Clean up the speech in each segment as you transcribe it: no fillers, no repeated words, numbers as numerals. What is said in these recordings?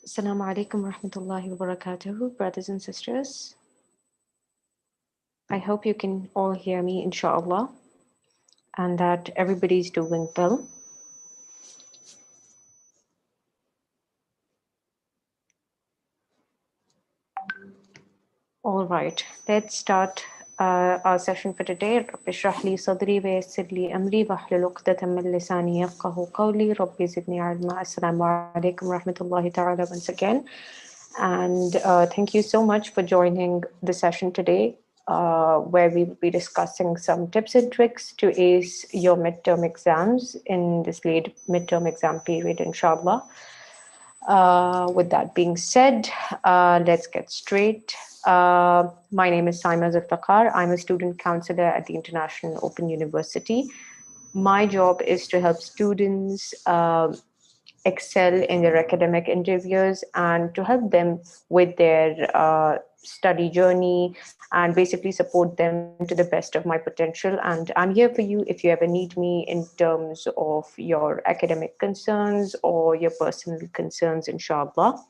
Assalamu alaikum warahmatullahi wabarakatuh, brothers and sisters. I hope you can all hear me, inshallah, and that everybody's doing well. All right, let's start our session for today. رب اشرح لي صدري ويسر لي أمري واحلل عقدة من لساني يفقهوا قولي ربي زدني علما. Assalamu alaikum warahmatullahi ta'ala once again. And thank you so much for joining the session today, where we will be discussing some tips and tricks to ace your midterm exams in this late midterm exam period, inshallah. With that being said, let's get straight. My name is Saima Zulfiqar. I'm a student counselor at the International Open University. My job is to help students excel in their academic endeavors and to help them with their study journey and basically support them to the best of my potential. And I'm here for you if you ever need me in terms of your academic concerns or your personal concerns, inshallah.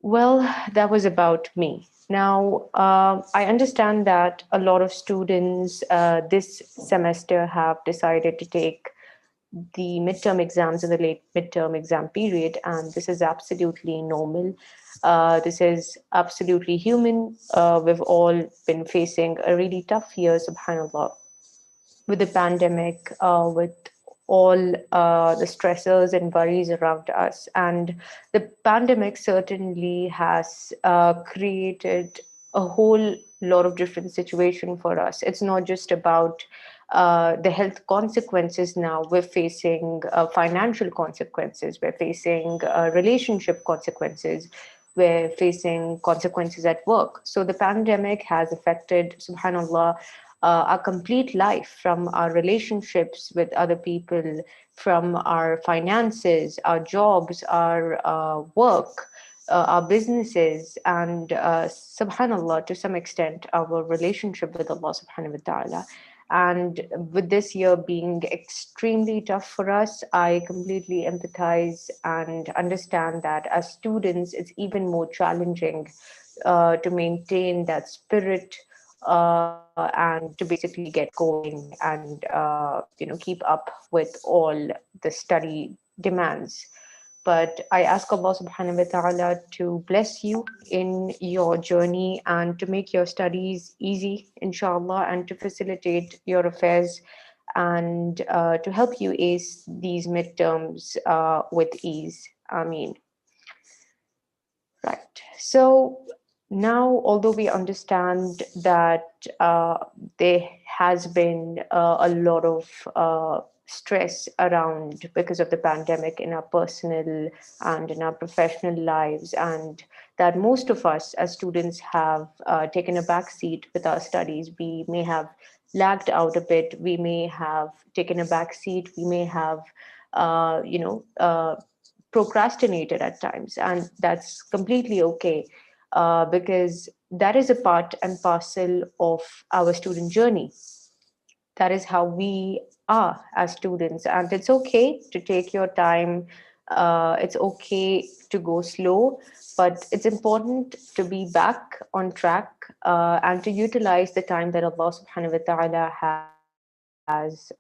Well, that was about me. Now, I understand that a lot of students this semester have decided to take the midterm exams in the late midterm exam period, and this is absolutely normal. This is absolutely human. We've all been facing a really tough year, subhanAllah, with the pandemic, with all the stressors and worries around us. And the pandemic certainly has created a whole lot of different situation for us. It's not just about the health consequences now. We're facing financial consequences. We're facing relationship consequences. We're facing consequences at work. So the pandemic has affected, subhanAllah, our complete life, from our relationships with other people, from our finances, our jobs, our work, our businesses, and subhanallah, to some extent, our relationship with Allah subhanahu wa ta'ala. And with this year being extremely tough for us, I completely empathize and understand that as students, it's even more challenging to maintain that spirit and to basically get going and keep up with all the study demands. But I ask Allah subhanahu wa ta'ala to bless you in your journey and to make your studies easy, inshallah, and to facilitate your affairs and to help you ace these midterms with ease. Ameen. Right. So now, although we understand that there has been a lot of stress around because of the pandemic in our personal and in our professional lives, and that most of us as students have taken a back seat with our studies, we may have lagged out a bit, we may have taken a back seat, we may have, procrastinated at times, and that's completely okay, because that is a part and parcel of our student journey. That is how we are as students, and it's okay to take your time. It's okay to go slow, but it's important to be back on track and to utilize the time that Allah subhanahu wa ta'ala has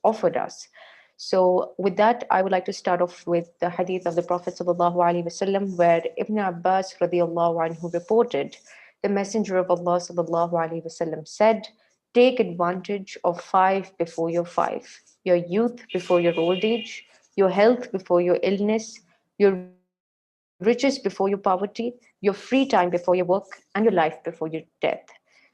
offered us. So with that, I would like to start off with the hadith of the Prophet sallallahu alaihi wasallam, where Ibn Abbas radiallahu anhu reported, the Messenger of Allah sallallahu alaihi wasallam said, "Take advantage of five before your five: your youth before your old age, your health before your illness, your riches before your poverty, your free time before your work, and your life before your death."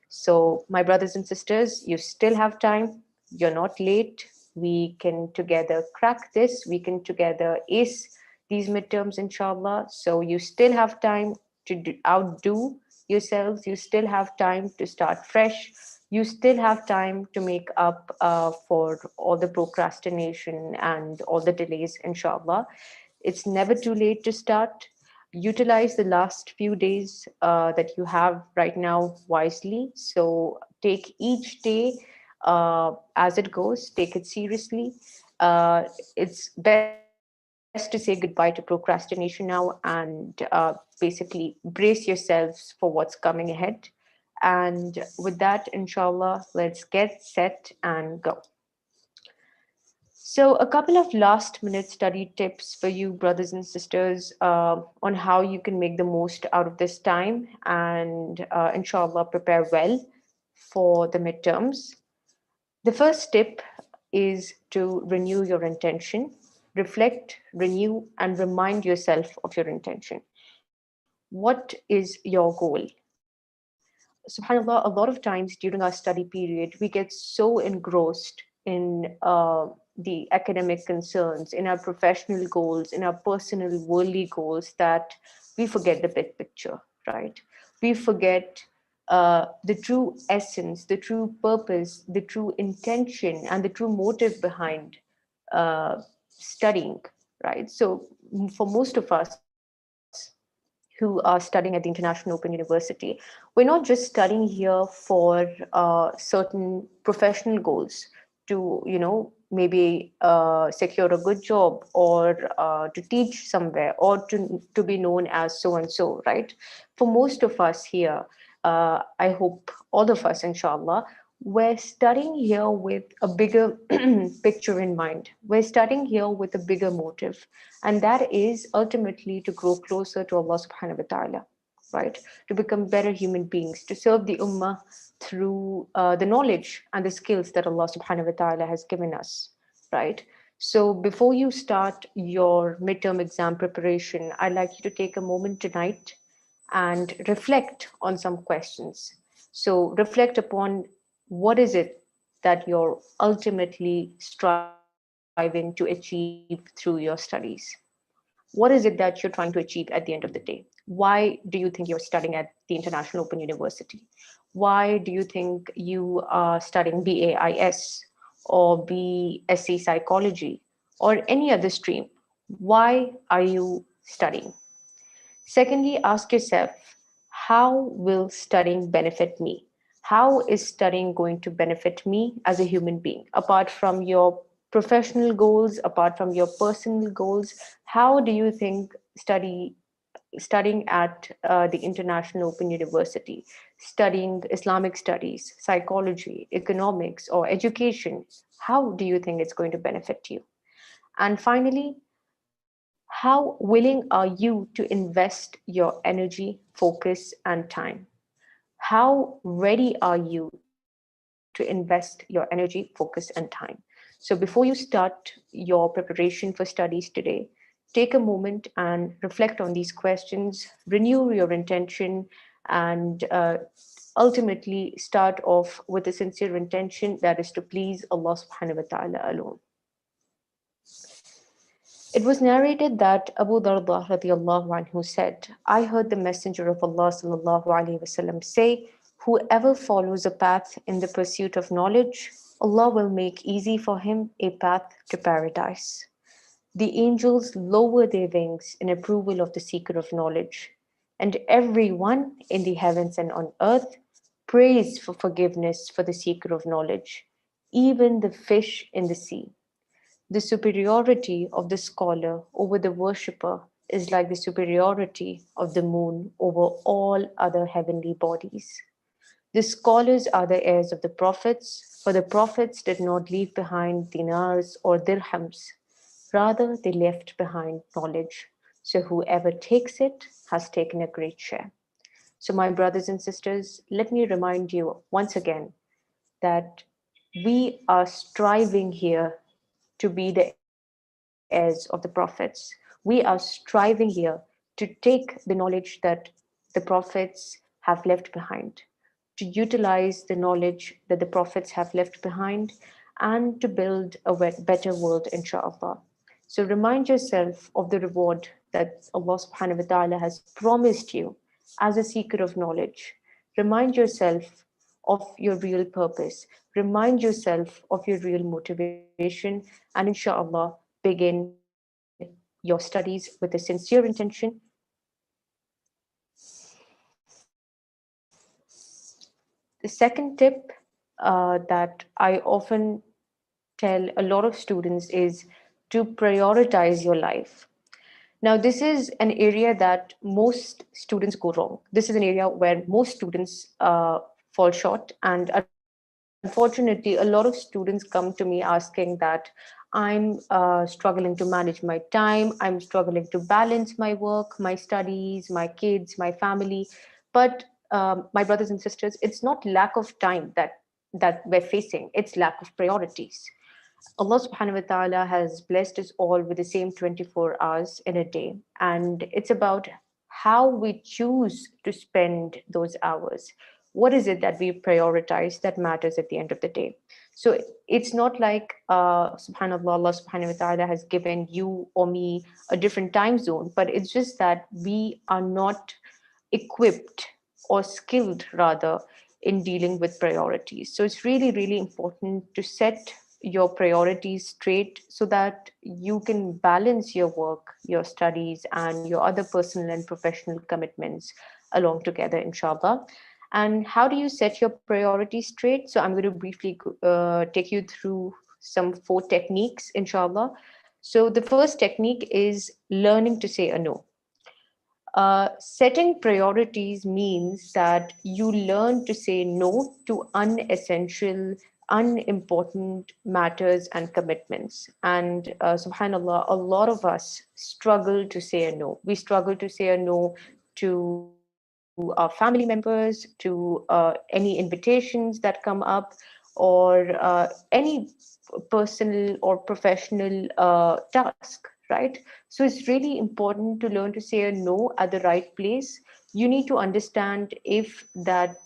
So, my brothers and sisters, you still have time. You're not late. We can together crack this. We can together ace these midterms, inshallah. So, you still have time to outdo yourselves. You still have time to start fresh. You still have time to make up for all the procrastination and all the delays, inshallah. It's never too late to start. Utilize the last few days that you have right now wisely. So take each day as it goes, take it seriously. It's better to best to say goodbye to procrastination now and basically brace yourselves for what's coming ahead. And with that, inshallah, let's get set and go. So, a couple of last minute study tips for you, brothers and sisters, on how you can make the most out of this time and, inshallah, prepare well for the midterms. The first tip is to renew your intention, reflect, renew, and remind yourself of your intention. What is your goal? SubhanAllah, a lot of times during our study period, we get so engrossed in the academic concerns, in our professional goals, in our personal worldly goals that we forget the big picture, right? We forget the true essence, the true purpose, the true intention, and the true motive behind studying, right? So, for most of us who are studying at the International Open University, we're not just studying here for certain professional goals to, maybe secure a good job or to teach somewhere or to be known as so and so, right? For most of us here, I hope all of us, inshallah, we're studying here with a bigger picture in mind. We're studying here with a bigger motive, and that is ultimately to grow closer to Allah subhanahu wa ta'ala, right? To become better human beings, to serve the ummah through the knowledge and the skills that Allah subhanahu wa ta'ala has given us, right? So before you start your midterm exam preparation, I'd like you to take a moment tonight and reflect on some questions. So reflect upon what is it that you're ultimately striving to achieve through your studies. What is it that you're trying to achieve at the end of the day? Why do you think you're studying at the International Open University? Why do you think you are studying BAIS or BSc Psychology or any other stream? Why are you studying? Secondly, ask yourself, how will studying benefit me? How is studying going to benefit me as a human being? Apart from your professional goals, apart from your personal goals, how do you think studying at the International Open University, studying Islamic studies, psychology, economics, or education, how do you think it's going to benefit you? And finally, how willing are you to invest your energy, focus, and time? How ready are you to invest your energy, focus, and time? So before you start your preparation for studies today, take a moment and reflect on these questions, renew your intention, and ultimately start off with a sincere intention that is to please Allah subhanahu wa ta'ala alone. It was narrated that Abu Darda radiallahu anhu said, I heard the Messenger of Allah sallallahu alaihi wasallam say, whoever follows a path in the pursuit of knowledge, Allah will make easy for him a path to paradise. The angels lower their wings in approval of the seeker of knowledge, and everyone in the heavens and on earth prays for forgiveness for the seeker of knowledge, even the fish in the sea. The superiority of the scholar over the worshipper is like the superiority of the moon over all other heavenly bodies. The scholars are the heirs of the prophets, for the prophets did not leave behind dinars or dirhams. Rather, they left behind knowledge. So whoever takes it has taken a great share. So, my brothers and sisters, let me remind you once again that we are striving here to be the heirs of the prophets. We are striving here to take the knowledge that the prophets have left behind, to utilize the knowledge that the prophets have left behind, and to build a better world, inshallah. So remind yourself of the reward that Allah subhanahu wa ta'ala has promised you as a seeker of knowledge. Remind yourself of your real purpose. Remind yourself of your real motivation, and inshallah, begin your studies with a sincere intention. The second tip that I often tell a lot of students is to prioritize your life. Now, this is an area that most students go wrong. This is an area where most students fall short. And unfortunately, a lot of students come to me asking that I'm struggling to manage my time, I'm struggling to balance my work, my studies, my kids, my family. But my brothers and sisters, it's not lack of time that we're facing, it's lack of priorities. Allah subhanahu wa ta'ala has blessed us all with the same 24 hours in a day. And it's about how we choose to spend those hours. What is it that we prioritize that matters at the end of the day? So it's not like, subhanAllah, Allah subhanahu wa ta'ala has given you or me a different time zone, but it's just that we are not equipped or skilled rather in dealing with priorities. So it's really, really important to set your priorities straight so that you can balance your work, your studies, and your other personal and professional commitments along together, inshallah. And how do you set your priorities straight? So I'm going to briefly take you through some 4 techniques, inshallah. So the first technique is learning to say a no. Setting priorities means that you learn to say no to unessential, unimportant matters and commitments. And subhanAllah, a lot of us struggle to say a no. We struggle to say a no to our family members, to any invitations that come up, or any personal or professional task, right? So it's really important to learn to say a no at the right place. You need to understand if that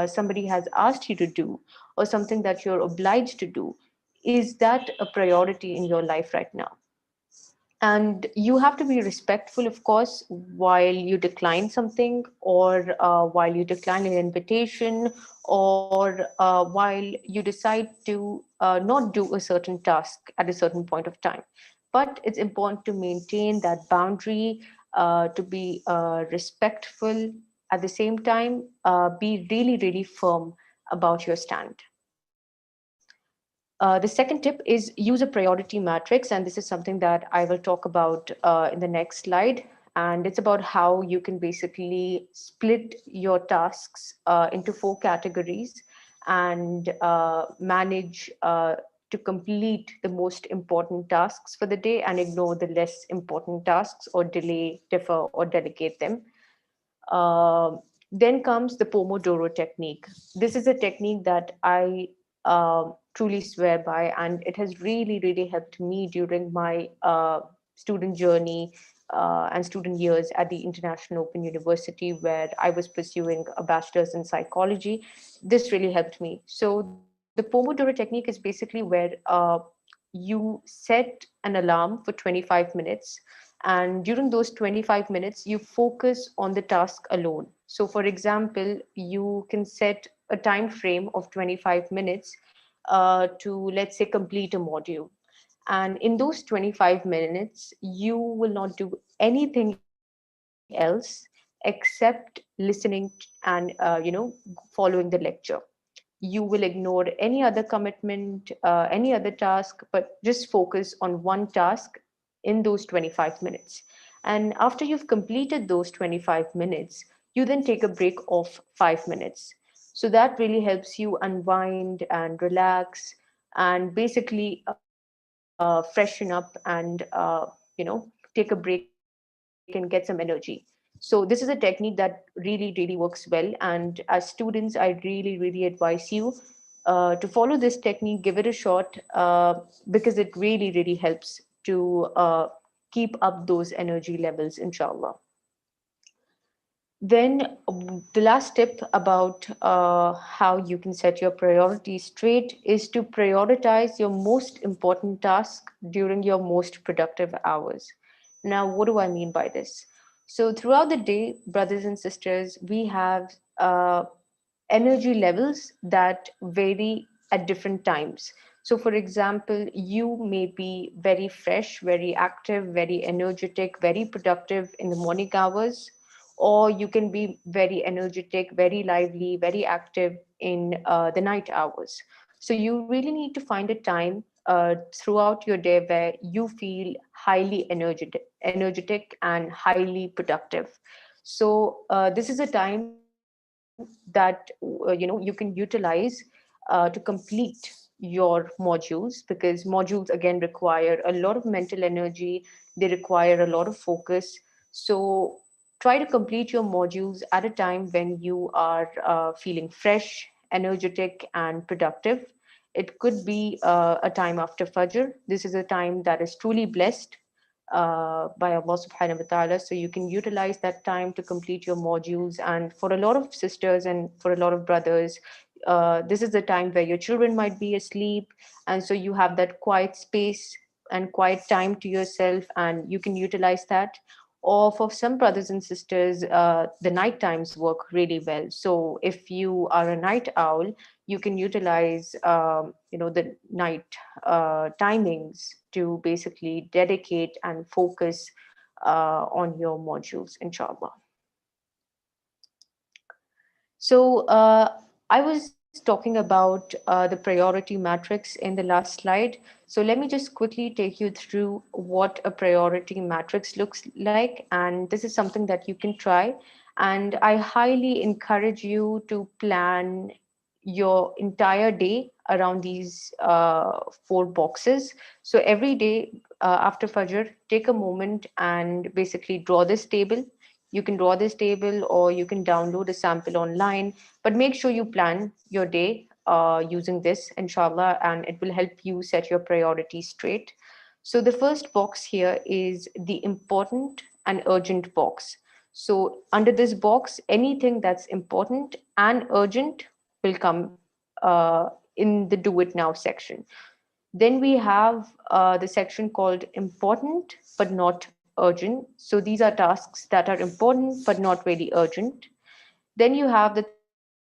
somebody has asked you to do or something that you're obliged to do, is that a priority in your life right now? And you have to be respectful, of course, while you decline something, or while you decline an invitation, or while you decide to not do a certain task at a certain point of time. But it's important to maintain that boundary, to be respectful. At the same time, be really, really firm about your stand. The second tip is use a priority matrix, and this is something that I will talk about in the next slide. And it's about how you can basically split your tasks into 4 categories and manage to complete the most important tasks for the day and ignore the less important tasks, or delay, defer, or delegate them. Then comes the Pomodoro technique. This is a technique that I truly swear by, and it has really, really helped me during my student journey and student years at the International Open University, where I was pursuing a bachelor's in psychology. This really helped me. So the Pomodoro technique is basically where you set an alarm for 25 minutes, and during those 25 minutes you focus on the task alone. So for example, you can set a time frame of 25 minutes to, let's say, complete a module. And in those 25 minutes you will not do anything else except listening and following the lecture. You will ignore any other commitment, any other task, but just focus on one task in those 25 minutes. And after you've completed those 25 minutes, you then take a break of 5 minutes. So that really helps you unwind and relax and basically freshen up and take a break and get some energy. So this is a technique that really, really works well. And as students, I really, really advise you to follow this technique, give it a shot, because it really, really helps to keep up those energy levels, inshallah. Then the last tip about how you can set your priorities straight is to prioritize your most important task during your most productive hours. Now, what do I mean by this? So, throughout the day, brothers and sisters, we have energy levels that vary at different times. So, for example, you may be very fresh, very active, very energetic, very productive in the morning hours, or you can be very energetic, very lively, very active in the night hours. So, you really need to find a time throughout your day where you feel highly energetic and highly productive. So this is a time that you can utilize to complete your modules, because modules again require a lot of mental energy. They require a lot of focus. So try to complete your modules at a time when you are feeling fresh, energetic, and productive. It could be a time after Fajr. This is a time that is truly blessed by Allah subhanahu wa ta'ala. So you can utilize that time to complete your modules. And for a lot of sisters and for a lot of brothers, this is the time where your children might be asleep. And so you have that quiet space and quiet time to yourself, and you can utilize that. Or for some brothers and sisters, the night times work really well. So if you are a night owl, you can utilize the night timings to basically dedicate and focus on your modules, inshallah. So I was talking about the priority matrix in the last slide. So let me just quickly take you through what a priority matrix looks like. And this is something that you can try. And I highly encourage you to plan your entire day around these four boxes. So every day after Fajr, take a moment and basically draw this table. You can draw this table or you can download a sample online, but make sure you plan your day using this, inshallah, and it will help you set your priorities straight. So the first box here is the important and urgent box. So under this box, anything that's important and urgent will come in the do it now section. Then we have the section called important but not urgent. So these are tasks that are important but not really urgent. Then you have the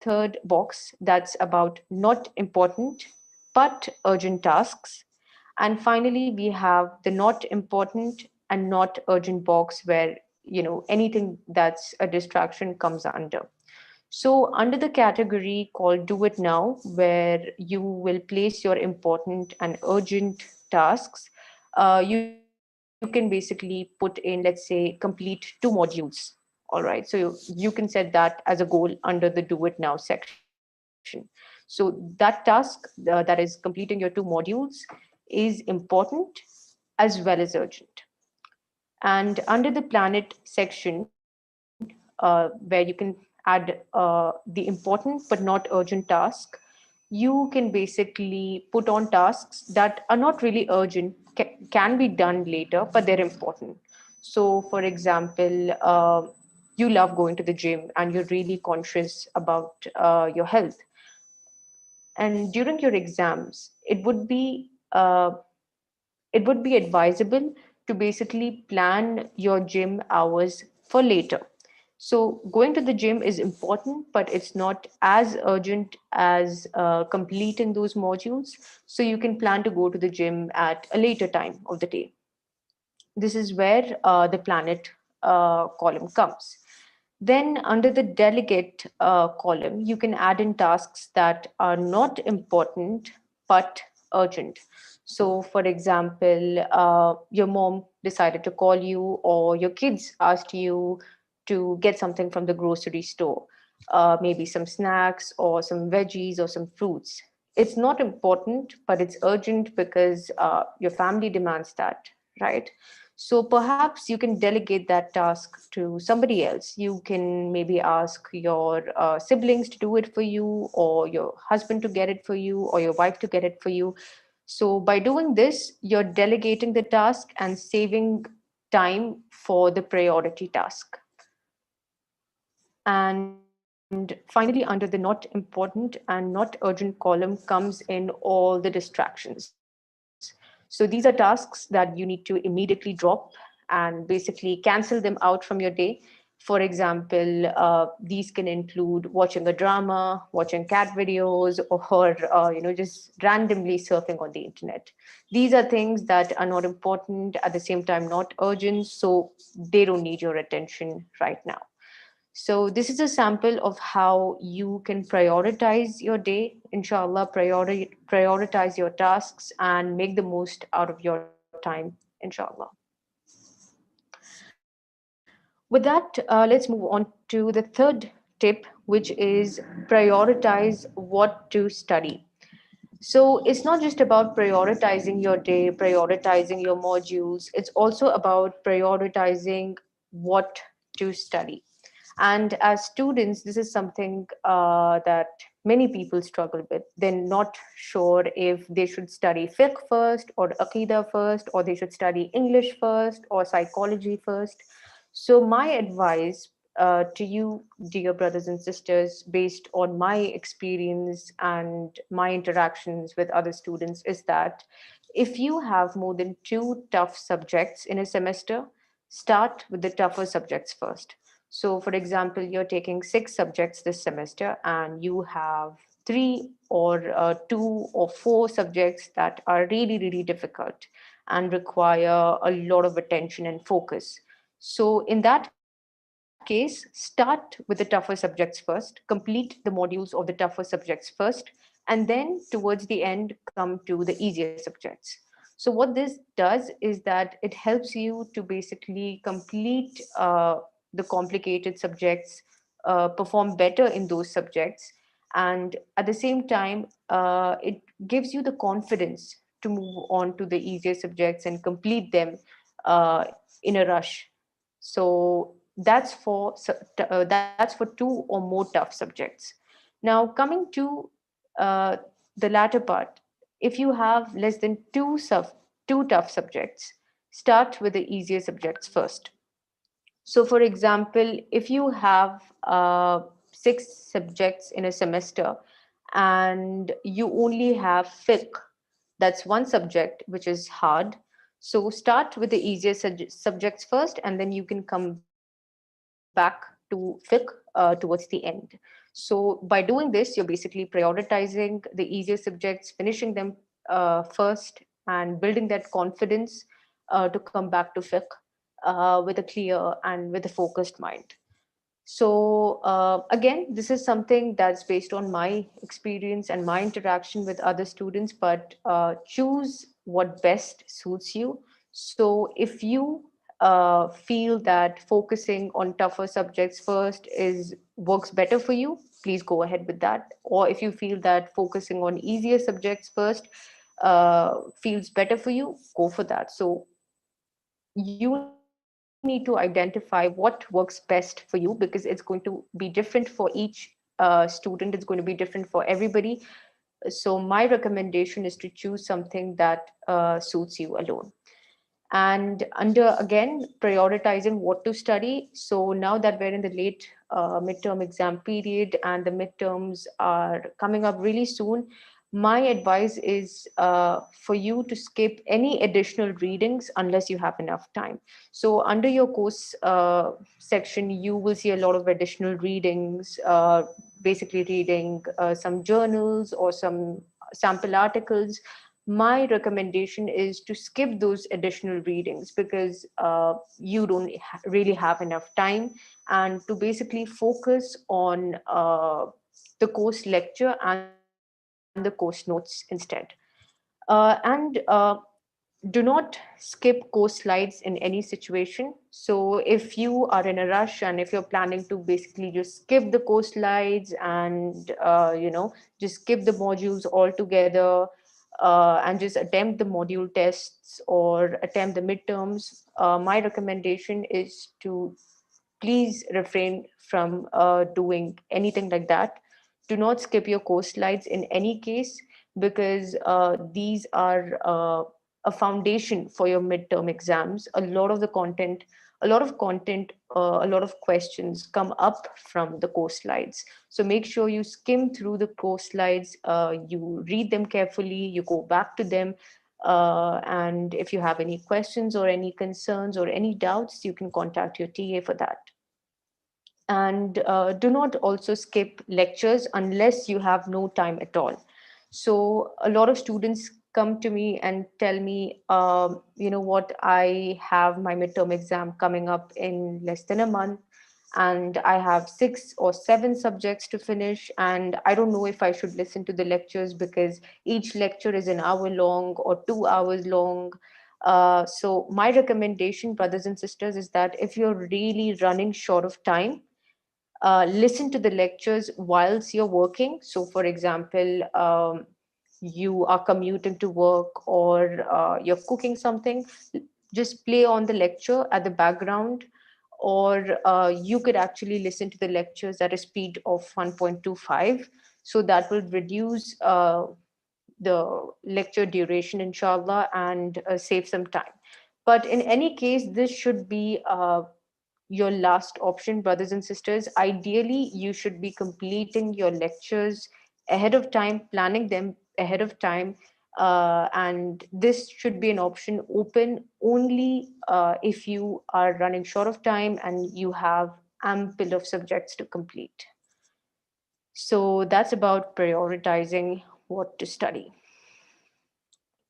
third box that's about not important but urgent tasks. And finally, we have the not important and not urgent box where anything that's a distraction comes under. So, under the category called Do It Now, where you will place your important and urgent tasks, you can basically put in, let's say, complete two modules. All right. So, you can set that as a goal under the Do It Now section. So, that task that is completing your two modules is important as well as urgent. And under the planet section, where you can add the important but not urgent task, you can basically put on tasks that are not really urgent, can be done later, but they're important. So, for example, you love going to the gym and you're really conscious about your health. And during your exams, it would be advisable to basically plan your gym hours for later. So, going to the gym is important, but it's not as urgent as completing those modules. So, you can plan to go to the gym at a later time of the day. This is where the planet column comes. Then, under the delegate column, you can add in tasks that are not important but urgent. So, for example, your mom decided to call you, or your kids asked you to get something from the grocery store, maybe some snacks or some veggies or some fruits. It's not important, but it's urgent because your family demands that, right? So perhaps you can delegate that task to somebody else. You can maybe ask your siblings to do it for you, or your husband to get it for you, or your wife to get it for you. So by doing this, you're delegating the task and saving time for the priority task. And finally, under the not important and not urgent column comes in all the distractions. So these are tasks that you need to immediately drop and basically cancel them out from your day. For example, these can include watching a drama, watching cat videos, or just randomly surfing on the internet. These are things that are not important, at the same time not urgent, so they don't need your attention right now. So this is a sample of how you can prioritize your day, inshallah, prioritize your tasks and make the most out of your time, inshallah. With that, let's move on to the third tip, which is prioritize what to study. So it's not just about prioritizing your day, prioritizing your modules, it's also about prioritizing what to study. And as students, this is something that many people struggle with. They're not sure if they should study fiqh first or aqidah first, or they should study English first or psychology first. So, my advice to you, dear brothers and sisters, based on my experience and my interactions with other students, is that if you have more than two tough subjects in a semester, start with the tougher subjects first. So, for example, you're taking six subjects this semester and you have three or two or four subjects that are really, really difficult and require a lot of attention and focus. So, in that case, start with the tougher subjects first, complete the modules of the tougher subjects first, and then towards the end, come to the easier subjects. So, what this does is that it helps you to basically complete the complicated subjects, perform better in those subjects, and at the same time, it gives you the confidence to move on to the easier subjects and complete them uh, in a rush. So that's for two or more tough subjects. Now, coming to uh, the latter part, if you have less than two tough subjects, start with the easier subjects first. So, for example, if you have six subjects in a semester and you only have fiqh, that's one subject which is hard. So, start with the easier subjects first, and then you can come back to fiqh towards the end. So, by doing this, you're basically prioritizing the easier subjects, finishing them first, and building that confidence to come back to fiqh with a clear and with a focused mind. So, again, this is something that's based on my experience and my interaction with other students, but choose what best suits you. So, if you feel that focusing on tougher subjects first is works better for you, please go ahead with that. Or if you feel that focusing on easier subjects first feels better for you, go for that. So, you need to identify what works best for you, because it's going to be different for each student, it's going to be different for everybody. So my recommendation is to choose something that suits you alone. And under, again, prioritizing what to study, so now that we're in the late midterm exam period and the midterms are coming up really soon, my advice is for you to skip any additional readings unless you have enough time. So under your course section, you will see a lot of additional readings, basically reading some journals or some sample articles. My recommendation is to skip those additional readings, because you don't really have enough time, and to basically focus on the course lecture and the course notes instead. And do not skip course slides in any situation. So if you are in a rush and if you're planning to basically just skip the course slides and just skip the modules altogether, and just attempt the module tests or attempt the midterms, my recommendation is to please refrain from doing anything like that. Do not skip your course slides in any case, because these are a foundation for your midterm exams. A lot of content, a lot of questions come up from the course slides. So make sure you skim through the course slides, you read them carefully, you go back to them. And if you have any questions or any concerns or any doubts, you can contact your TA for that. And do not also skip lectures unless you have no time at all. So a lot of students come to me and tell me, you know what, I have my midterm exam coming up in less than a month, and I have 6 or 7 subjects to finish, and I don't know if I should listen to the lectures because each lecture is an hour long or 2 hours long. So my recommendation, brothers and sisters, is that if you're really running short of time, listen to the lectures whilst you're working. So, for example, you are commuting to work or you're cooking something, just play on the lecture at the background, or you could actually listen to the lectures at a speed of 1.25. So that will reduce the lecture duration, inshallah, and save some time. But in any case, this should be your last option, brothers and sisters. Ideally, you should be completing your lectures ahead of time, planning them ahead of time. And this should be an option open only if you are running short of time and you have ample of subjects to complete. So that's about prioritizing what to study.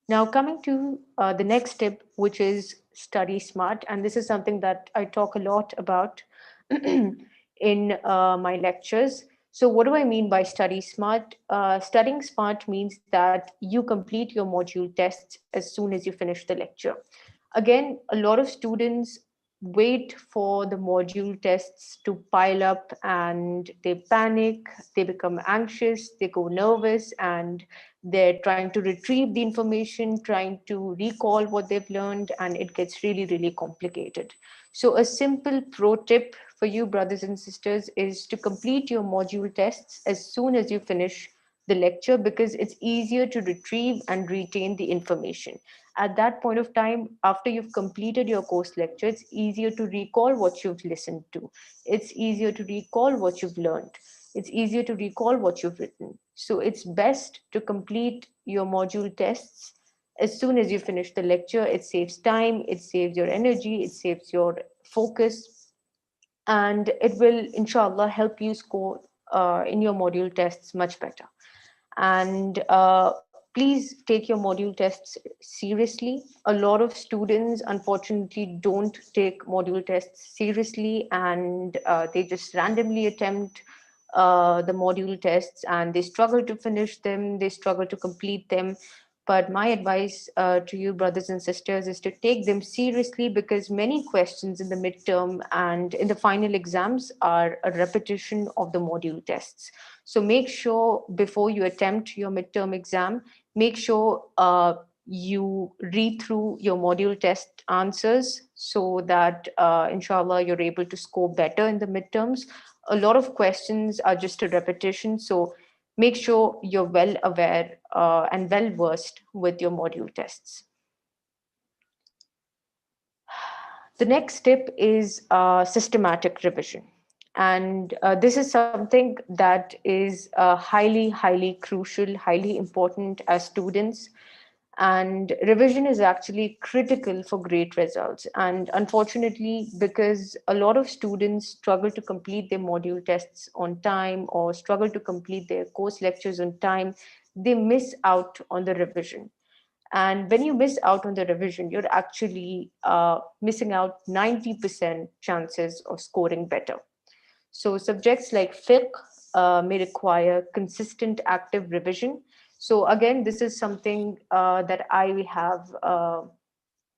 Now, coming to the next tip, which is study smart. And this is something that I talk a lot about in my lectures. So, what do I mean by study smart? Studying smart means that you complete your module tests as soon as you finish the lecture. Again, a lot of students wait for the module tests to pile up and they panic, they become anxious, they go nervous, and they're trying to retrieve the information, trying to recall what they've learned, and it gets really, really complicated. So, a simple pro tip for you, brothers and sisters, is to complete your module tests as soon as you finish the lecture because it's easier to retrieve and retain the information. At that point of time, after you've completed your course lecture, it's easier to recall what you've listened to. It's easier to recall what you've learned. It's easier to recall what you've written. So it's best to complete your module tests as soon as you finish the lecture. It saves time, it saves your energy, it saves your focus, and it will, inshallah, help you score in your module tests much better. And please take your module tests seriously. A lot of students, unfortunately, don't take module tests seriously, and they just randomly attempt the module tests and they struggle to finish them, they struggle to complete them. But my advice to you, brothers and sisters, is to take them seriously because many questions in the midterm and in the final exams are a repetition of the module tests. So make sure before you attempt your midterm exam, make sure you read through your module test answers so that, inshallah, you're able to score better in the midterms. A lot of questions are just a repetition. So make sure you're well aware and well versed with your module tests. The next step is systematic revision. And this is something that is highly, highly crucial, highly important as students. And revision is actually critical for great results. And unfortunately, because a lot of students struggle to complete their module tests on time or struggle to complete their course lectures on time, they miss out on the revision. And when you miss out on the revision, you're actually missing out 90% chances of scoring better. So subjects like fiqh may require consistent active revision. So again, this is something that I have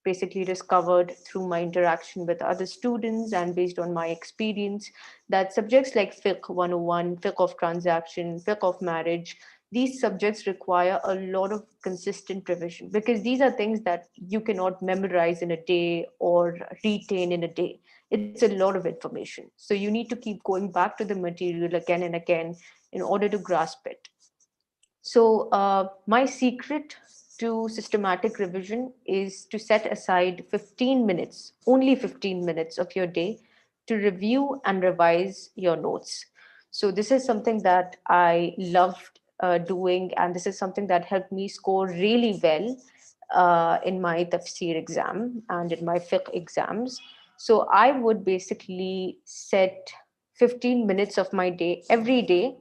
basically discovered through my interaction with other students and based on my experience, that subjects like fiqh 101, fiqh of transaction, fiqh of marriage, these subjects require a lot of consistent revision because these are things that you cannot memorize in a day or retain in a day. It's a lot of information. So you need to keep going back to the material again and again in order to grasp it. So, my secret to systematic revision is to set aside 15 minutes, only 15 minutes of your day to review and revise your notes. So, this is something that I loved doing, and this is something that helped me score really well in my tafsir exam and in my fiqh exams. So, I would basically set 15 minutes of my day every day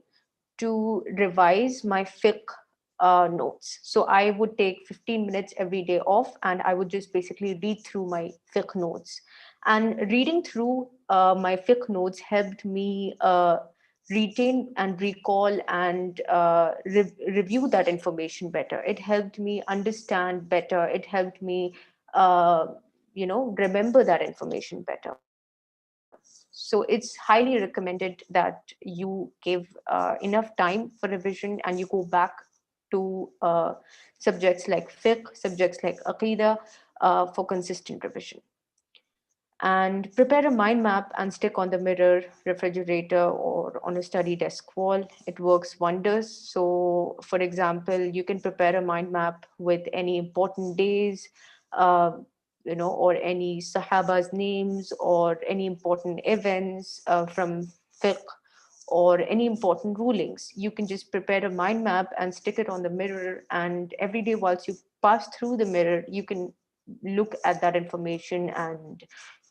to revise my fiqh notes. So I would take 15 minutes every day off, and I would just basically read through my fiqh notes. And reading through my fiqh notes helped me retain and recall and review that information better. It helped me understand better. It helped me, remember that information better. So it's highly recommended that you give enough time for revision and you go back to subjects like fiqh, subjects like aqidah, for consistent revision. And prepare a mind map and stick on the mirror, refrigerator, or on a study desk wall. It works wonders. So, for example, you can prepare a mind map with any important days, uh, or any Sahaba's names, or any important events from fiqh, or any important rulings. You can just prepare a mind map and stick it on the mirror. And every day, whilst you pass through the mirror, you can look at that information and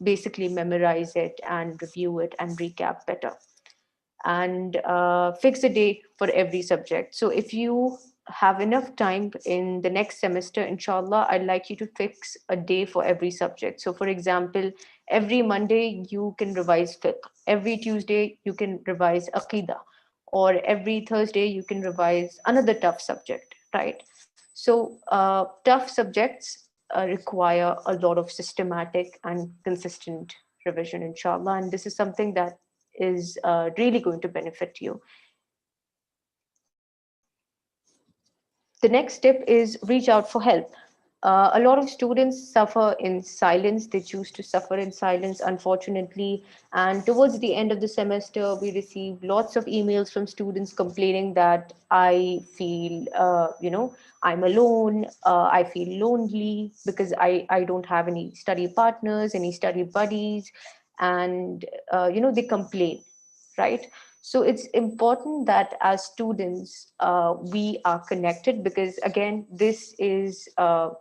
basically memorize it and review it and recap better. And fix a day for every subject. So if you have enough time in the next semester, inshallah, I'd like you to fix a day for every subject. So for example, every Monday you can revise fiqh, every Tuesday you can revise aqidah, or every Thursday you can revise another tough subject, right? So tough subjects require a lot of systematic and consistent revision, inshallah. And this is something that is really going to benefit you. The next step is reach out for help. A lot of students suffer in silence. They choose to suffer in silence, unfortunately. And towards the end of the semester, we receive lots of emails from students complaining that I'm alone. I feel lonely because I don't have any study partners, any study buddies. And, they complain, right? So it's important that as students, we are connected, because again, this is a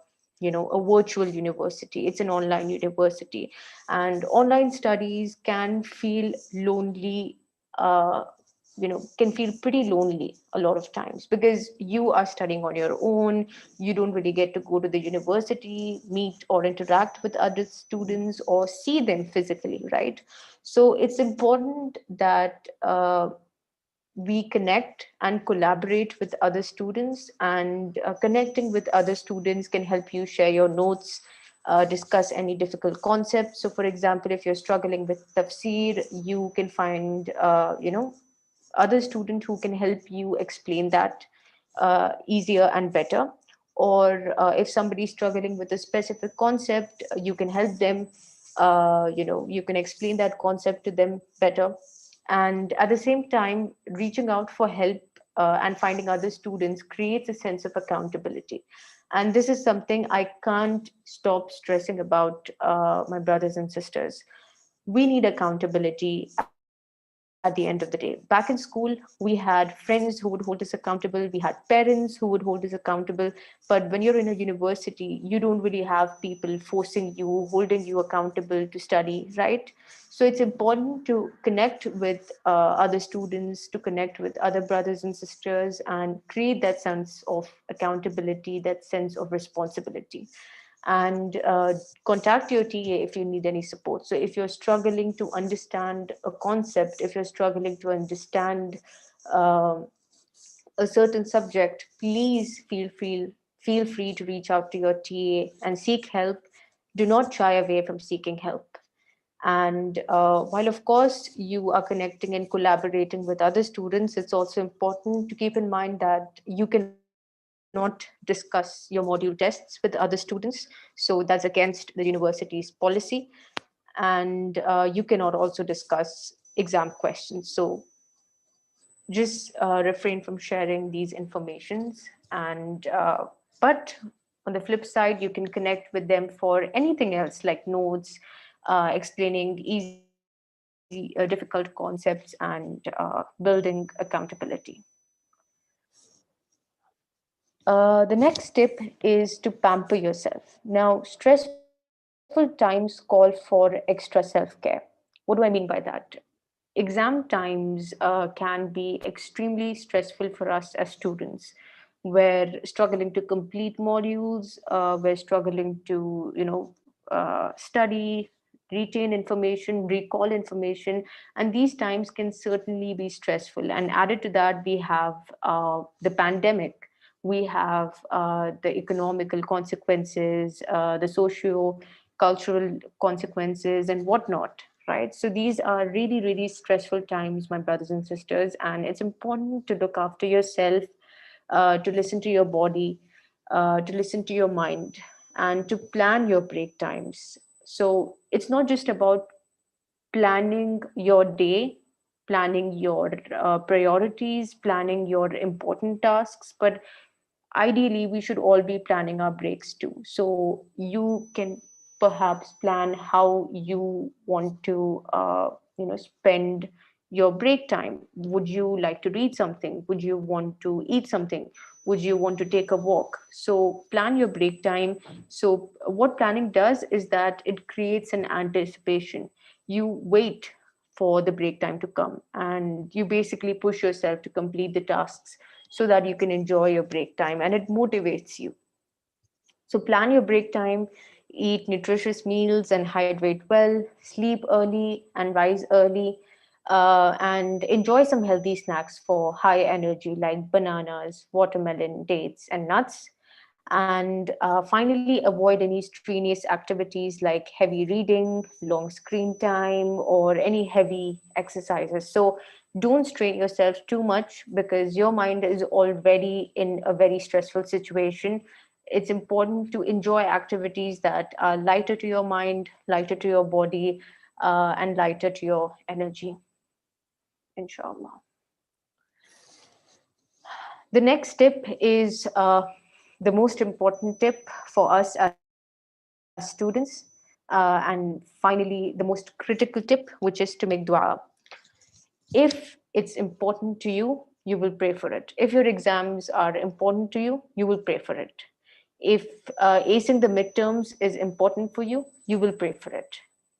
virtual university. It's an online university, and online studies can feel lonely. Can feel pretty lonely a lot of times, because you are studying on your own. You don't really get to go to the university, meet or interact with other students, or see them physically, right? So it's important that we connect and collaborate with other students, and connecting with other students can help you share your notes, discuss any difficult concepts. So for example, if you're struggling with tafsir, you can find other student who can help you explain that easier and better. Or if somebody is struggling with a specific concept, you can help them. You can explain that concept to them better. And at the same time, reaching out for help and finding other students creates a sense of accountability. And this is something I can't stop stressing about, my brothers and sisters. We need accountability at the end of the day. Back in school, we had friends who would hold us accountable, we had parents who would hold us accountable. But when you're in a university, you don't really have people forcing you, holding you accountable to study, right? So it's important to connect with other students, to connect with other brothers and sisters, and create that sense of accountability, that sense of responsibility. And contact your TA if you need any support. So if you're struggling to understand a concept, if you're struggling to understand um a certain subject, please feel free to reach out to your TA and seek help. Do not shy away from seeking help. And while, of course, you are connecting and collaborating with other students, it's also important to keep in mind that you cannot discuss your module tests with other students. So that's against the university's policy. And you cannot also discuss exam questions. So just refrain from sharing these informations. And but on the flip side, you can connect with them for anything else, like notes, explaining easy difficult concepts, and building accountability. The next tip is to pamper yourself. Now, stressful times call for extra self care. What do I mean by that? Exam times can be extremely stressful for us as students. we're struggling to complete modules, we're struggling to, study, retain information, recall information, and these times can certainly be stressful. And added to that, we have the pandemic, we have the economical consequences, the socio cultural consequences, and whatnot, right? So these are really, really stressful times, my brothers and sisters, and it's important to look after yourself, to listen to your body, to listen to your mind, and to plan your break times. So it's not just about planning your day, planning your priorities, planning your important tasks, but ideally we should all be planning our breaks too. So you can perhaps plan how you want to spend your break time. Would you like to read something? Would you want to eat something? Would you want to take a walk? So plan your break time. So what planning does is that it creates an anticipation. You wait for the break time to come, and you basically push yourself to complete the tasks so that you can enjoy your break time, and it motivates you. So plan your break time, eat nutritious meals and hydrate well, sleep early and rise early, and enjoy some healthy snacks for high energy like bananas, watermelon, dates, and nuts. And finally, avoid any strenuous activities like heavy reading, long screen time, or any heavy exercises. So don't strain yourself too much because your mind is already in a very stressful situation. It's important to enjoy activities that are lighter to your mind, lighter to your body, and lighter to your energy, inshallah. The next tip is the most important tip for us as students. And finally, the most critical tip, which is to make dua. If it's important to you, you will pray for it. If your exams are important to you, you will pray for it. If acing the midterms is important for you, you will pray for it.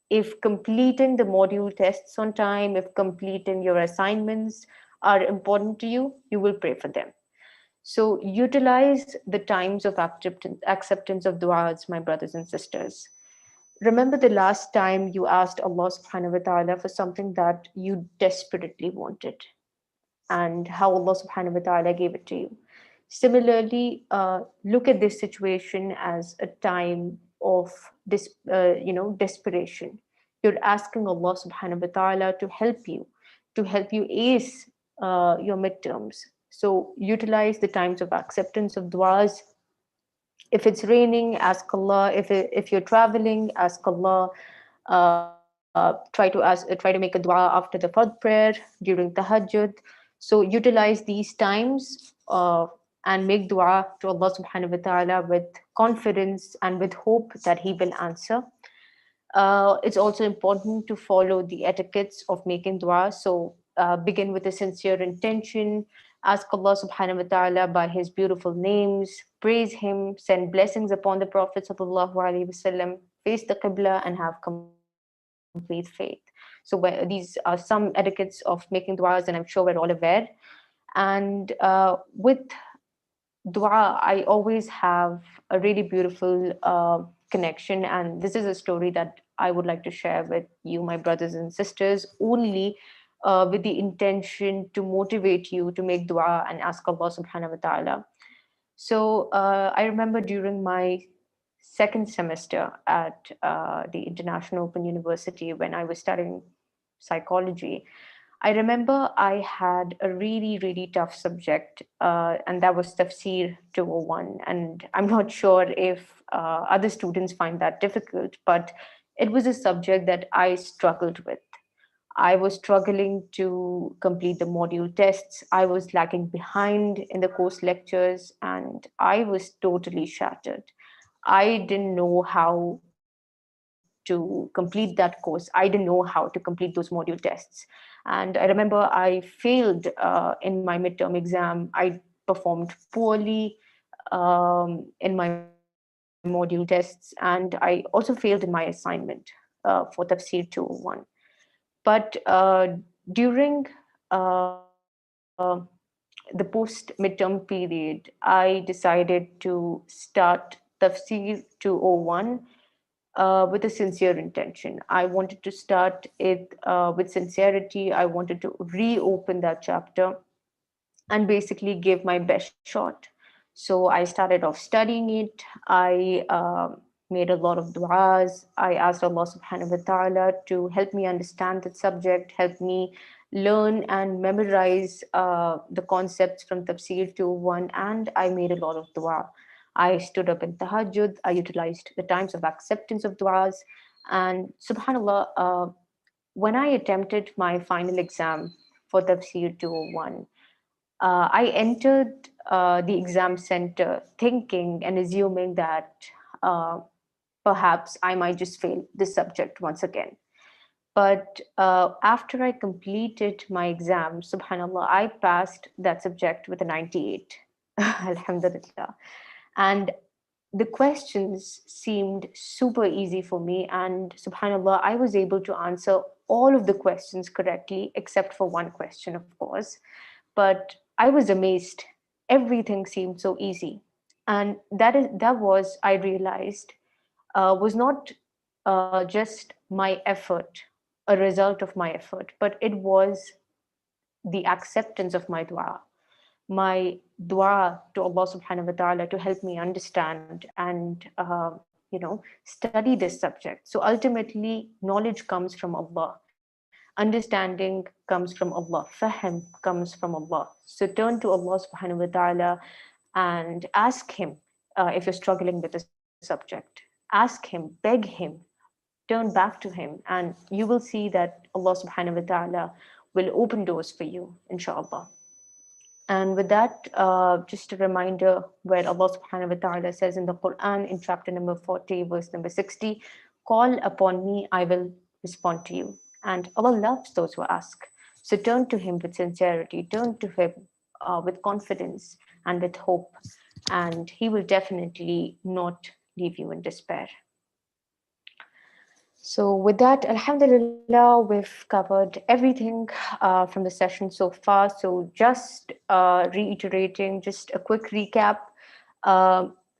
If completing the module tests on time, if completing your assignments are important to you, you will pray for them. So utilize the times of acceptance of du'as, my brothers and sisters. Remember the last time you asked Allah subhanahu wa ta'ala for something that you desperately wanted, and how Allah subhanahu wa ta'ala gave it to you. Similarly, look at this situation as a time of desperation. You're asking Allah subhanahu wa ta'ala to help you ace your midterms. So utilize the times of acceptance of du'as. If it's raining, ask Allah. If you're traveling, ask Allah. Try to make a dua after the fard prayer, during tahajjud. So utilize these times, and make dua to Allah subhanahu wa ta'ala with confidence and with hope that He will answer. It's also important to follow the etiquettes of making dua. So begin with a sincere intention, ask Allah subhanahu wa ta'ala by His beautiful names, praise Him, send blessings upon the Prophet sallallahu alaihi wasallam, face the Qibla, and have complete faith. So these are some etiquettes of making duas, and I'm sure we're all aware. And with dua, I always have a really beautiful connection. And this is a story that I would like to share with you, my brothers and sisters, only with the intention to motivate you to make dua and ask Allah subhanahu wa ta'ala. So I remember during my second semester at the International Open University when I was studying psychology, I remember I had a really, really tough subject, and that was Tafsir 201. And I'm not sure if other students find that difficult, but it was a subject that I struggled with. I was struggling to complete the module tests. I was lagging behind in the course lectures, and I was totally shattered. I didn't know how to complete that course. I didn't know how to complete those module tests. And I remember I failed in my midterm exam. I performed poorly in my module tests, and I also failed in my assignment for Tafsir 201. But during uh, the post midterm period, I decided to start Tafsir 201 with a sincere intention. I wanted to start it with sincerity. I wanted to reopen that chapter and basically give my best shot. So I started off studying it. I made a lot of du'as. I asked Allah subhanahu wa ta'ala to help me understand the subject, help me learn and memorize the concepts from Tafsir to one, and I made a lot of dua. I stood up in tahajjud. I utilized the times of acceptance of du'as. And subhanAllah, when I attempted my final exam for Tafsir 201, I entered the exam center thinking and assuming that uh, perhaps I might just fail this subject once again. But after I completed my exam, subhanAllah, I passed that subject with a 98. Alhamdulillah. And the questions seemed super easy for me. And subhanAllah, I was able to answer all of the questions correctly, except for one question, of course. But I was amazed. Everything seemed so easy. And that was, I realized, was not just my effort, a result of my effort, but it was the acceptance of my dua to Allah subhanahu wa ta'ala to help me understand and study this subject. So ultimately, knowledge comes from Allah, understanding comes from Allah, fahm comes from Allah. So turn to Allah subhanahu wa ta'ala and ask Him if you're struggling with the subject. Ask Him, beg Him, turn back to Him, and you will see that Allah subhanahu wa ta'ala will open doors for you, inshallah. And with that, just a reminder where Allah subhanahu wa ta'ala says in the Quran in chapter number 40, verse number 60, call upon me, I will respond to you. And Allah loves those who ask. So turn to Him with sincerity, turn to Him with confidence and with hope, and He will definitely not leave you in despair. So, with that, Alhamdulillah, we've covered everything from the session so far. So, just reiterating, just a quick recap.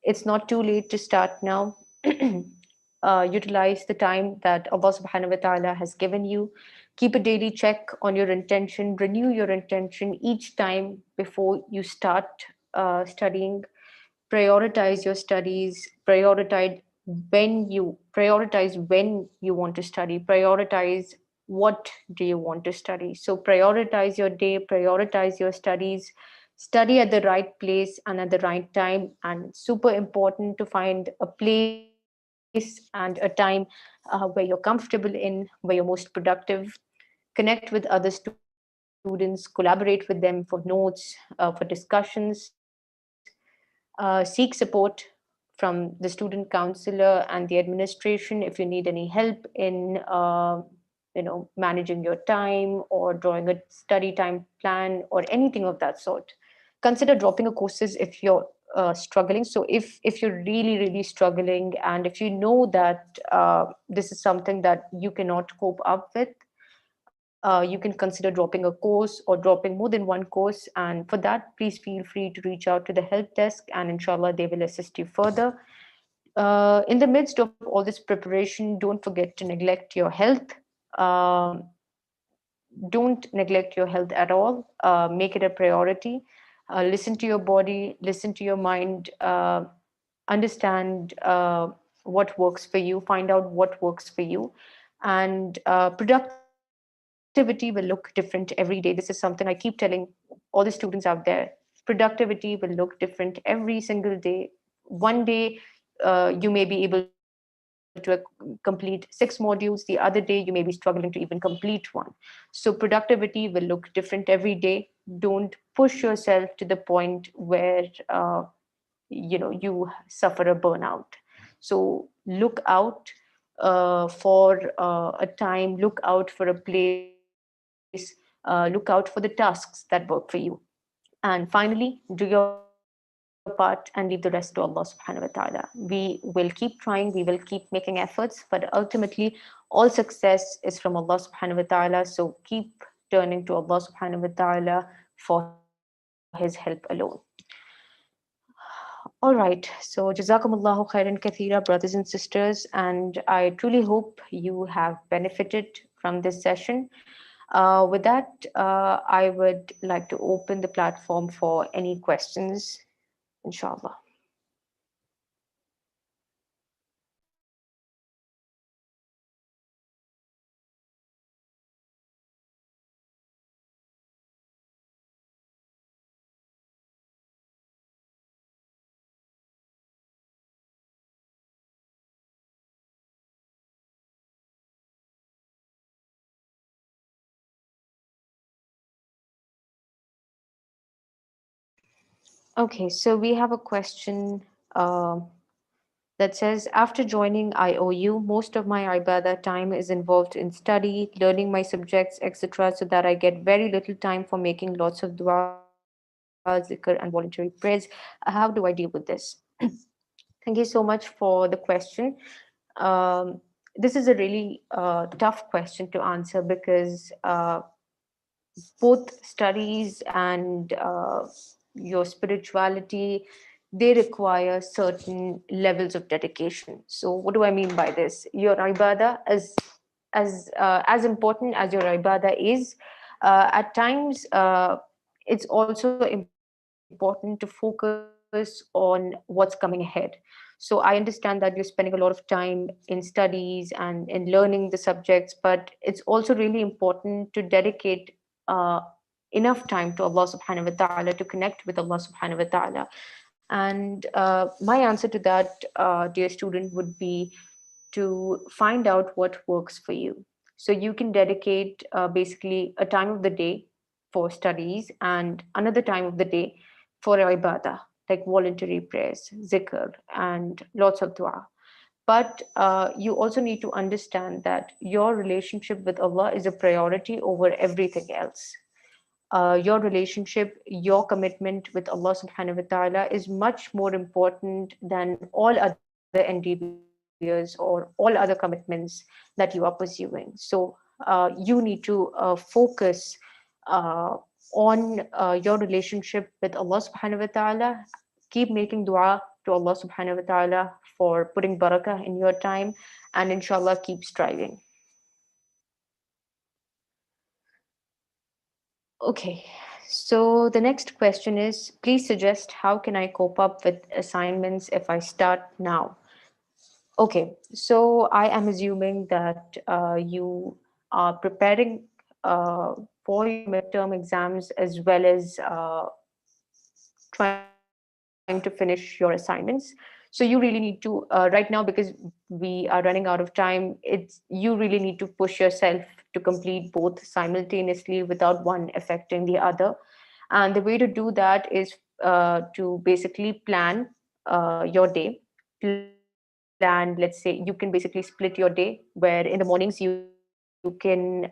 It's not too late to start now. Utilize the time that Allah subhanahu wa ta'ala has given you. Keep a daily check on your intention, renew your intention each time before you start studying. Prioritize your studies, prioritize when you want to study, prioritize what do you want to study. So prioritize your day, prioritize your studies, study at the right place and at the right time. And super important to find a place and a time where you're comfortable in, where you're most productive. Connect with other students, collaborate with them for notes, for discussions. Seek support from the student counselor and the administration if you need any help in managing your time or drawing a study time plan or anything of that sort. Consider dropping a courses if you're struggling. So if you're really struggling, and if you know that this is something that you cannot cope up with, you can consider dropping a course or dropping more than one course. And for that, please feel free to reach out to the help desk, and inshallah, they will assist you further. In the midst of all this preparation, don't forget to neglect your health. Um, don't neglect your health at all. Make it a priority. Listen to your body, listen to your mind, understand what works for you, find out what works for you. And productivity will look different every day. This is something I keep telling all the students out there. Productivity will look different every single day. One day, you may be able to complete 6 modules. The other day, you may be struggling to even complete one. So productivity will look different every day. Don't push yourself to the point where you suffer a burnout. So look out for a time, look out for a place, look out for the tasks that work for you. And finally, do your part and leave the rest to Allah subhanahu wa ta'ala. We will keep trying, we will keep making efforts, but ultimately, all success is from Allah subhanahu wa ta'ala. So keep turning to Allah subhanahu wa ta'ala for His guidance. his help alone. All right. So, Jazakumullahu khairan kathira, brothers and sisters. And I truly hope you have benefited from this session. With that, I would like to open the platform for any questions, inshallah. Okay, so we have a question uh, that says, after joining IOU, most of my ibadah time is involved in study, learning my subjects, etc., so that I get very little time for making lots of dua, zikr, and voluntary prayers. How do I deal with this? Thank you so much for the question. Um, this is a really tough question to answer because both studies and your spirituality, they require certain levels of dedication. So what do I mean by this? Your ibadah, as important as your ibadah is, at times it's also important to focus on what's coming ahead. So I understand that you're spending a lot of time in studies and in learning the subjects, but it's also really important to dedicate uh, enough time to Allah subhanahu wa ta'ala, to connect with Allah subhanahu wa ta'ala. And my answer to that, dear student, would be to find out what works for you. So you can dedicate basically a time of the day for studies and another time of the day for ibadah, like voluntary prayers, zikr, and lots of dua. But you also need to understand that your relationship with Allah is a priority over everything else. Your relationship, your commitment with Allah subhanahu wa ta'ala is much more important than all other endeavors or all other commitments that you are pursuing. So you need to focus uh, on your relationship with Allah subhanahu wa ta'ala. Keep making dua to Allah subhanahu wa ta'ala for putting barakah in your time, and inshallah keep striving. Okay, so the next question is, please suggest how can I cope up with assignments if I start now? Okay, so I am assuming that you are preparing for your midterm exams as well as trying to finish your assignments. So you really need to right now, because we are running out of time, it's you really need to push yourself to complete both simultaneously without one affecting the other. And the way to do that is to basically plan your day. Plan, let's say you can basically split your day, where in the mornings you can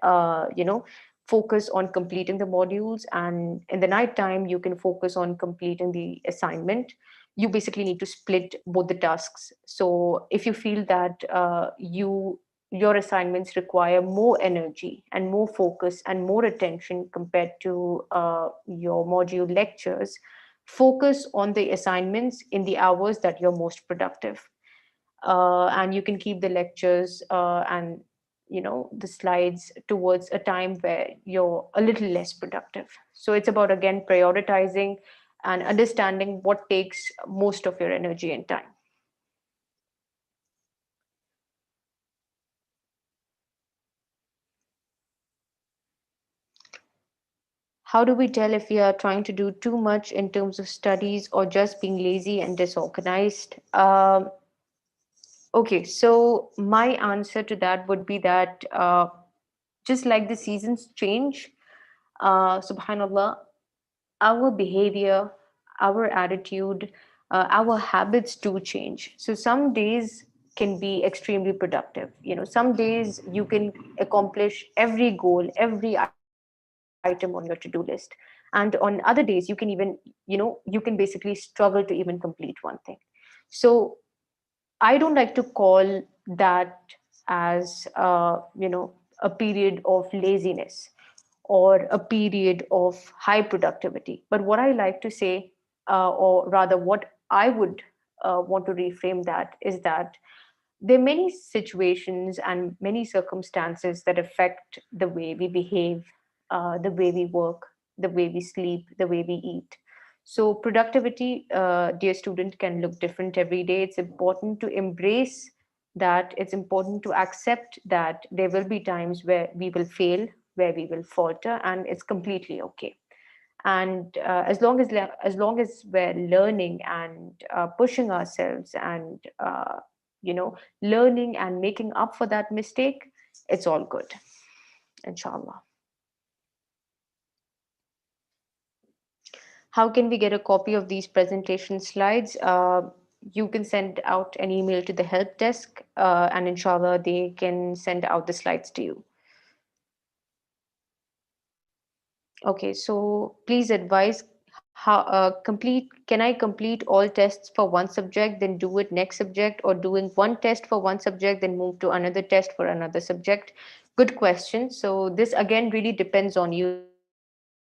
focus on completing the modules, and in the night time you can focus on completing the assignment. You basically need to split both the tasks. So if you feel that your assignments require more energy and more focus and more attention compared to your module lectures, focus on the assignments in the hours that you're most productive. And you can keep the lectures and the slides towards a time where you're a little less productive. So it's about, again, prioritizing and understanding what takes most of your energy and time. How do we tell if we are trying to do too much in terms of studies or just being lazy and disorganized? Okay, so my answer to that would be that just like the seasons change, subhanallah, our behavior, our attitude, our habits do change. So some days can be extremely productive. Some days you can accomplish every goal, every item on your to-do list. And on other days, you can basically struggle to even complete one thing. So I don't like to call that as a period of laziness or a period of high productivity. But what I like to say, or rather, what I would want to reframe that is that there are many situations and many circumstances that affect the way we behave, the way we work, the way we sleep, the way we eat. So, productivity, dear student, can look different every day. It's important to embrace that. It's important to accept that there will be times where we will fail, where we will falter, and it's completely okay. And as long as we're learning and pushing ourselves and learning and making up for that mistake, it's all good, inshallah. How can we get a copy of these presentation slides? You can send out an email to the help desk, and inshallah they can send out the slides to you. Okay, so please advise how can I complete all tests for one subject, then do it next subject, or doing one test for one subject, then move to another test for another subject? Good question. So this again really depends on you,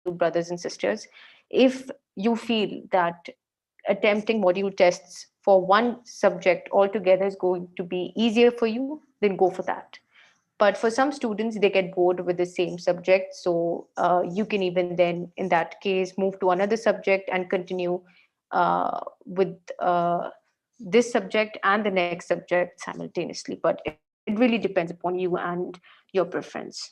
brothers and sisters. If you feel that attempting module tests for one subject altogether is going to be easier for you, then go for that. But for some students, they get bored with the same subject. So you can even then, in that case, move to another subject and continue with this subject and the next subject simultaneously. But it really depends upon you and your preference.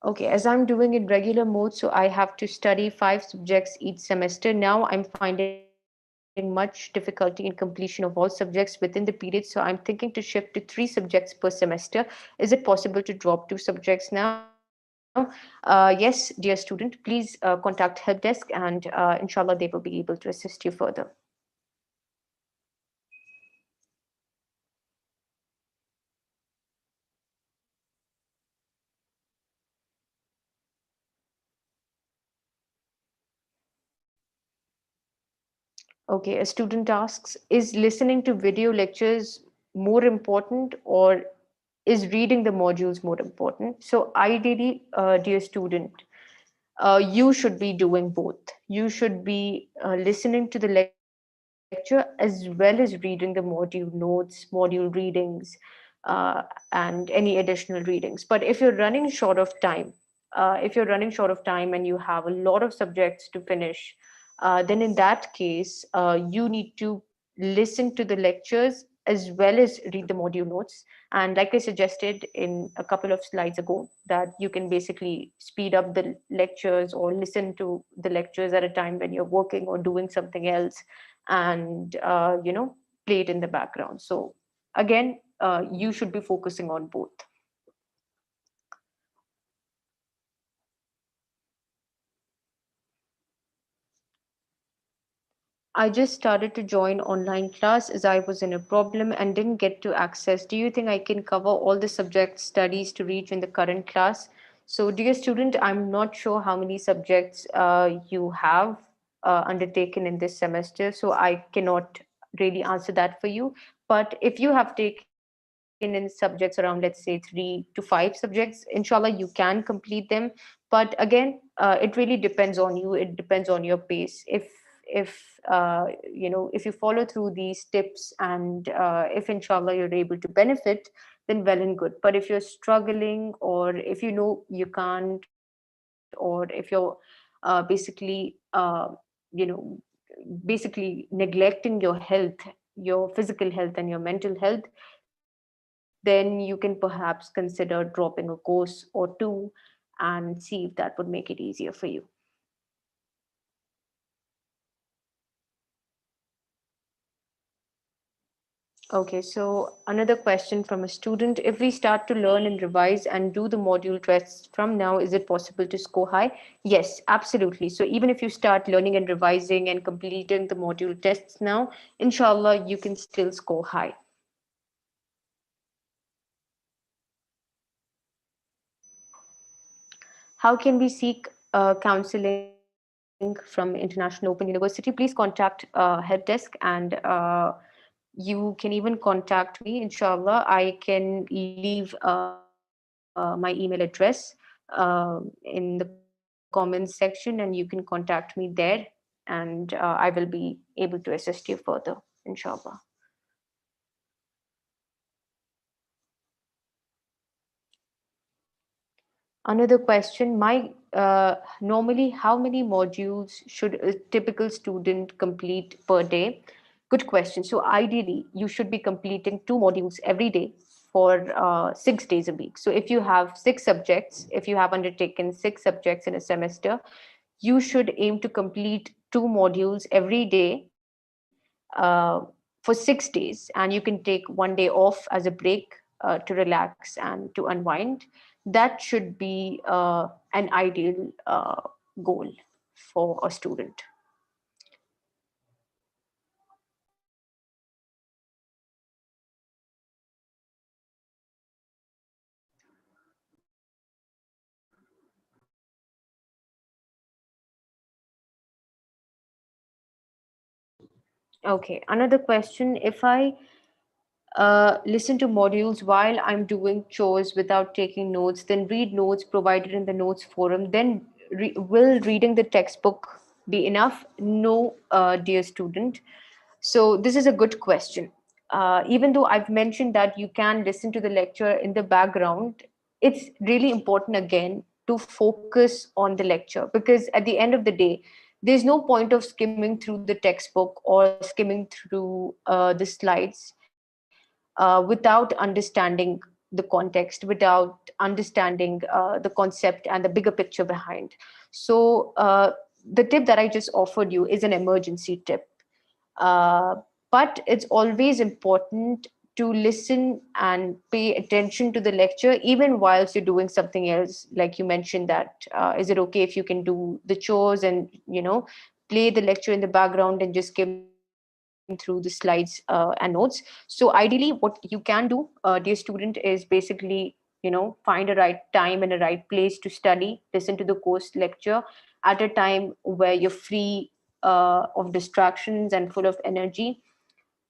Okay, as I'm doing in regular mode, so I have to study 5 subjects each semester. Now I'm finding much difficulty in completion of all subjects within the period, so I'm thinking to shift to 3 subjects per semester. Is it possible to drop 2 subjects now? Yes, dear student, please contact help desk, and inshallah they will be able to assist you further. Okay, a student asks, is listening to video lectures more important, or is reading the modules more important? So ideally, dear student, you should be doing both. You should be listening to the lecture as well as reading the module notes, module readings, and any additional readings. But if you're running short of time, and you have a lot of subjects to finish, then in that case, you need to listen to the lectures as well as read the module notes. And like I suggested in a couple of slides ago, that you can basically speed up the lectures or listen to the lectures at a time when you're working or doing something else, and play it in the background. So again, you should be focusing on both. I just started to join online class as I was in a problem and didn't get to access. Do you think I can cover all the subject studies to reach in the current class? So, dear student, I'm not sure how many subjects you have undertaken in this semester, so I cannot really answer that for you. But if you have taken in subjects around, let's say, 3 to 5 subjects, inshallah, you can complete them. But again, it really depends on you. It depends on your pace. If you follow through these tips, and if inshallah you're able to benefit, then well and good. But if you're struggling, or if you know you can't, or if you're basically neglecting your health, your physical health and your mental health, then you can perhaps consider dropping a course or two and see if that would make it easier for you. Okay, so another question from a student. If we start to learn and revise and do the module tests from now, is it possible to score high? Yes, absolutely. So even if you start learning and revising and completing the module tests now, inshallah, you can still score high. How can we seek counseling from International Open University? Please contact help desk, and You can even contact me, inshallah. I can leave my email address in the comments section, and you can contact me there, and I will be able to assist you further, inshallah. Another question, normally, how many modules should a typical student complete per day? Good question. So ideally, you should be completing two modules every day for 6 days a week. So if you have six subjects, if you have undertaken six subjects in a semester, you should aim to complete two modules every day for 6 days, and you can take one day off as a break to relax and to unwind. That should be an ideal goal for a student. Okay, another question. If I listen to modules while I'm doing chores without taking notes, then read notes provided in the notes forum, then will reading the textbook be enough? No, dear student. So, this is a good question. Even though I've mentioned that you can listen to the lecture in the background, it's really important again to focus on the lecture, because at the end of the day, there's no point of skimming through the textbook or skimming through the slides without understanding the context, without understanding the concept and the bigger picture behind. So, the tip that I just offered you is an emergency tip. Uh, but it's always important to listen and pay attention to the lecture, even whilst you're doing something else. Like you mentioned, that is it okay if you can do the chores and play the lecture in the background and just skim through the slides and notes? So ideally, what you can do, dear student, is basically find a right time and a right place to study, listen to the course lecture at a time where you're free of distractions and full of energy.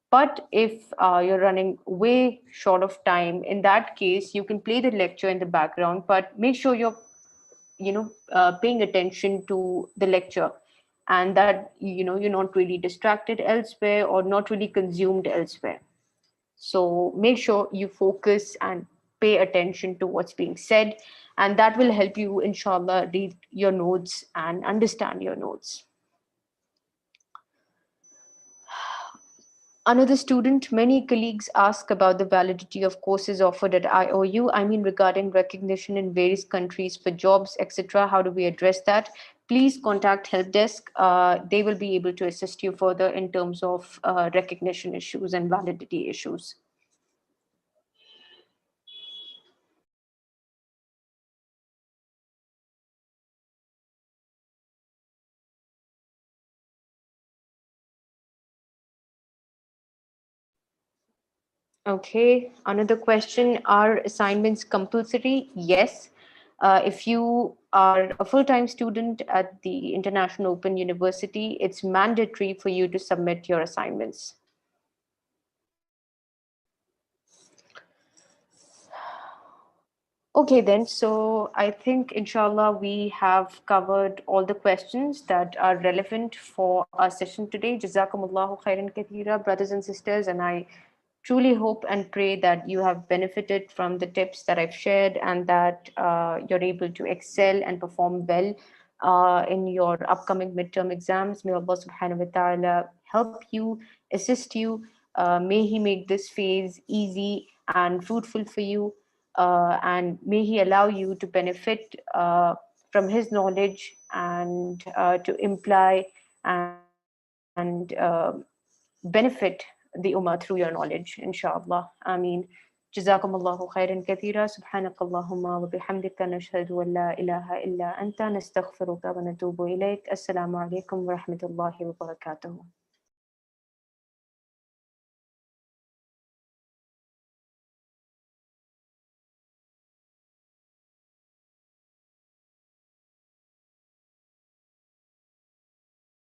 But if you're running way short of time, in that case, you can play the lecture in the background, but make sure you're, paying attention to the lecture, and that, you're not really distracted elsewhere or not really consumed elsewhere. So make sure you focus and pay attention to what's being said, and that will help you, inshallah, read your notes and understand your notes. Another student, many colleagues ask about the validity of courses offered at IOU. I mean, regarding recognition in various countries for jobs, etc. How do we address that? Please contact help desk. They will be able to assist you further in terms of recognition issues and validity issues. Okay, another question. Are assignments compulsory? Yes. If you are a full time student at the International Open University, it's mandatory for you to submit your assignments. Okay, then. So I think, inshallah, we have covered all the questions that are relevant for our session today. Jazakumullahu khairan kathira, brothers and sisters. And I truly hope and pray that you have benefited from the tips that I've shared, and that you're able to excel and perform well in your upcoming midterm exams. May Allah subhanahu wa ta'ala help you, assist you. May He make this phase easy and fruitful for you. And may He allow you to benefit from His knowledge, and to imply and benefit the Ummah through your knowledge, inshallah. Ameen. جزاكم الله خيرا كثيرا سبحانك اللهم وبحمدك نشهد أن لا إله إلا أنت نستغفرك ونتوب إليك السلام عليكم ورحمة الله وبركاته